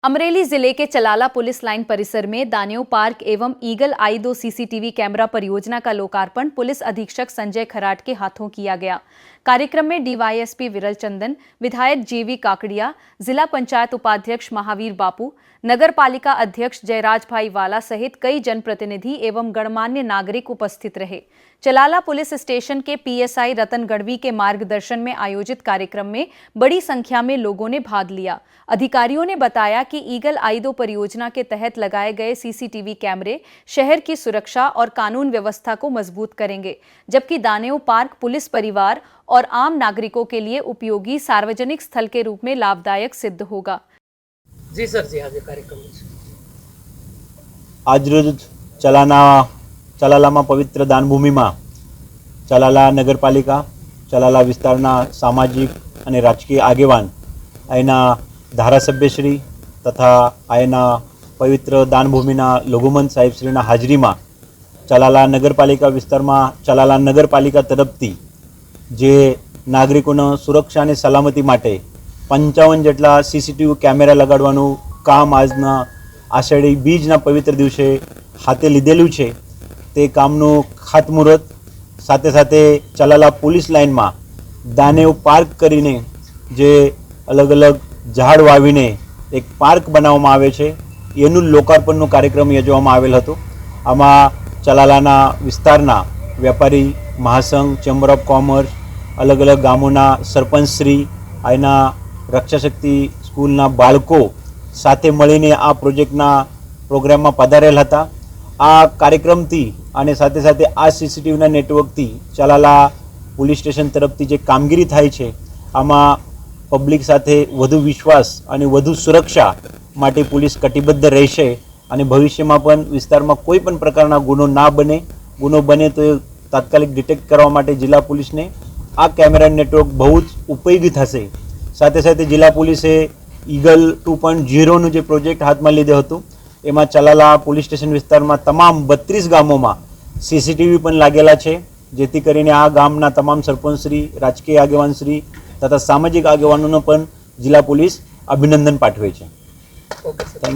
अमरेली जिले के चलाला police line परिसर में दानियों पार्क एवं ईगल आई 2 सीसीटीवी कैमरा परियोजना का लोकार्पण पुलिस अधीक्षक संजय खराट के हाथों किया गया। कार्यक्रम में डीवाईएसपी विरल चंदन, विधायक जीवी काकड़िया, जिला पंचायत उपाध्यक्ष महावीर बापू, नगर पालिका अध्यक्ष जयराज भाई वाला सहित कई जनप्रतिनिधि एवं गणमान्य नागरिक उपस्थित रहे। चलाला पुलिस स्टेशन के पीएसआई रतन गढ़वी के मार्गदर्शन में आयोजित कार्यक्रम में बड़ी संख्या में लोगों ने भाग लिया। अधिकारियों ने बताया कि ईगल आई 2 परियोजना के तहत लगाए गए सीसीटीवी कैमरे शहर की सुरक्षा और कानून व्यवस्था को मजबूत करेंगे, जबकि दानेव पार्क पुलिस परिवार और आम नागरिकों के लिए उपयोगी सार्वजनिक स्थल के रूप में लाभदायक सिद्ध होगा। जी सर जी, आज कार्यक्रम आज रोज चलालाમાં पवित्र दानभूमि में चलाला नगरपालिका चलाला विस्तारना सामाजिक और राजकीय आगेवान आयना धारासभ्यश्री तथा आयना पवित्र दानभूमिना लघुमंत साहेबश्रीना हाजरी में चलाला नगरपालिका विस्तार में चलाला नगरपालिका तरफथी जे नागरिकों सुरक्षा ने सलामती माटे 55 जेटला सीसीटीवी कैमरा लगाड़वानुं काम आजना आषाढ़ी बीजना पवित्र दिवसे हाथे लीधेलुं छे। ते कामनुं खातमुहूर्त साथे साथे चलाला पुलिस लाइन में दानेव पार्क करीने जे अलग अलग झाड़ वावीने एक पार्क बनाववामां आवे छे एनुं लोकार्पणनो कार्यक्रम योजवामां आवेल हतो। आमां चलालाना विस्तारना व्यापारी महासंघ, चेम्बर ऑफ कॉमर्स, अलग अलग गामोना सरपंचश्री, आयना रक्षाशक्ति स्कूलना बाळको साथे मळीने आ प्रोजेक्टना प्रोग्राममां पधारेल हता। आ कार्यक्रमथी અને સાથે સાથે આ સીસીટીવીના નેટવર્કથી ચલાલા પોલીસ સ્ટેશન તરફથી જે કામગીરી થાય છે આમાં પબ્લિક સાથે વધુ વિશ્વાસ અને વધુ સુરક્ષા માટે પોલીસ કટિબદ્ધ રહેશે અને ભવિષ્યમાં પણ વિસ્તારમાં કોઈ પણ પ્રકારના ગુનો ના બને, ગુનો બને તો તાત્કાલિક ડિટેક્ટ કરવા માટે જિલ્લા પોલીસને આ કેમેરા નેટવર્ક બહુ જ ઉપયોગી થશે। સાથે સાથે જિલ્લા પોલીસે ઈગલ 2.0નું જે પ્રોજેક્ટ હાથમાં લીધો હતો એમાં ચલાલા પોલીસ સ્ટેશન વિસ્તારમાં તમામ 32 ગામોમાં सीसीटीवी पण लागेला छे, जेथी करीने आ गामना तमाम सरपंचश्री, राजकीय आगेवानश्री तथा सामाजिक आगेवानोनो पण जिल्ला पोलीस अभिनंदन पाठवे छे।